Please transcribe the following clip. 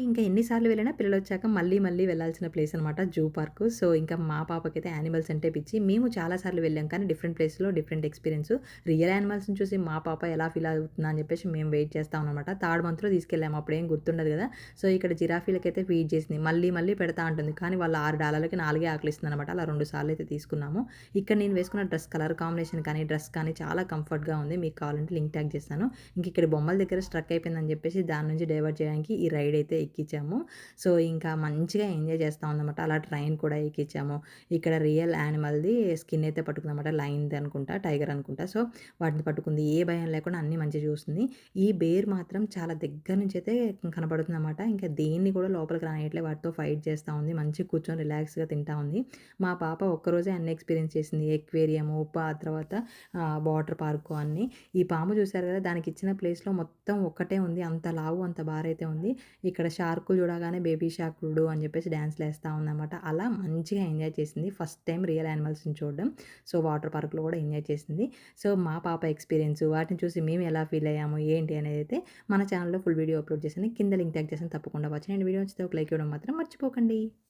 ఇంకా ఎన్ని సార్లు వెళ్ళినా పిల్లలొచ్చాక మళ్ళీ మళ్ళీ వెళ్ళాల్సిన ప్లేస్ అనమాట జూ పార్కు. సో, ఇంకా మా పాపకైతే యానిమల్స్ అంటే పిచ్చి. మేము చాలా సార్లు వెళ్ళాం కానీ డిఫరెంట్ ప్లేస్‌లో డిఫరెంట్ ఎక్స్‌పీరియన్స్. రియల్ యానిమల్స్‌ని చూసి మా పాప ఎలా ఫీల్ అవుతుందా అని చెప్పేసి మేము వెయిట్ చేస్తా ఉన్నామన్నమాట. థర్డ్ మంత్‌లో తీసుకెళ్ళాము. అప్పుడేం గుర్తుండదు కదా! సో, ఇక్కడ జిరాఫీలకైతే ఫీడ్ చేసింది. మళ్ళీ మళ్ళీ పెడతా ఉంటుంది. కానీ వాళ్ళ 6 డాలర్‌లకి 4 ఆకలిస్తుందన్నమాట. అలా 2 సార్లు అయితే తీసుకున్నాము. ఇక్కడ నేను వేసుకున్న డ్రెస్ కలర్ కాంబినేషన్ కానీ, డ్రెస్ కానీ చాలా కంఫర్ట్‌గా ఉంది. మీకు కావాలంటే లింక్ ట్యాగ్ చేస్తాను. ఇంక ఇక్కడ బొమ్మల దగ్గర స్ట్రక్ అయిపోయిందని చెప్పేసి దాని నుంచి డైవర్ట్ చేయడానికి ఈ రైడ్ అయితే ఎక్కించాము. సో, ఇంకా మంచిగా ఎంజాయ్ చేస్తా ఉందన్నమాట. అలా ట్రైన్ కూడా ఎక్కించాము. ఇక్కడ రియల్ యానిమల్‌ది స్కిన్ అయితే పట్టుకుందన్నమాట. లయన్‌ది అనుకుంటా, టైగర్ అనుకుంటా. సో, వాటిని పట్టుకుంది. ఏ భయం లేకుండా అన్నీ మంచిగా చూస్తుంది. ఈ బేర్ మాత్రం చాలా దగ్గర నుంచి అయితే కనపడుతుందన్నమాట. ఇంకా దేన్ని కూడా లోపలికి రానియట్లే. వాటితో ఫైట్ చేస్తా ఉంది. మంచిగా కూర్చొని రిలాక్స్‌గా తింటా ఉంది. మా పాప ఒక్కరోజే అన్ని ఎక్స్‌పీరియన్స్ చేసింది. ఎక్వేరియము, తర్వాత వాటర్ పార్కు అన్నీ. ఈ పాము చూసారు కదా! దానికిచ్చిన ప్లేస్‌లో మొత్తం ఒక్కటే ఉంది. అంత లావు, అంత భారైతే ఉంది. ఇక్కడ షార్కులు చూడగానే బేబీ షార్కుడు అని చెప్పేసి డాన్స్‌లేస్తా ఉందన్నమాట. అలా మంచిగా ఎంజాయ్ చేసింది. ఫస్ట్ టైమ్ రియల్ యానిమల్స్‌ని చూడడం. సో, వాటర్ పార్క్‌లో కూడా ఎంజాయ్ చేసింది. సో, మా పాప ఎక్స్‌పీరియన్స్ వాటిని చూసి మేము ఎలా ఫీల్ అయ్యాము, ఏంటి అనేదైతే మన ఛానెల్‌లో ఫుల్ వీడియో అప్‌లోడ్ చేశాను. కింద లింక్ ట్యాగ్ చేశాను. తప్పకుండా వాచ్ చేయండి. వీడియో నచ్చితే ఒక లైక్ ఇవ్వడం మాత్రం మర్చిపోకండి.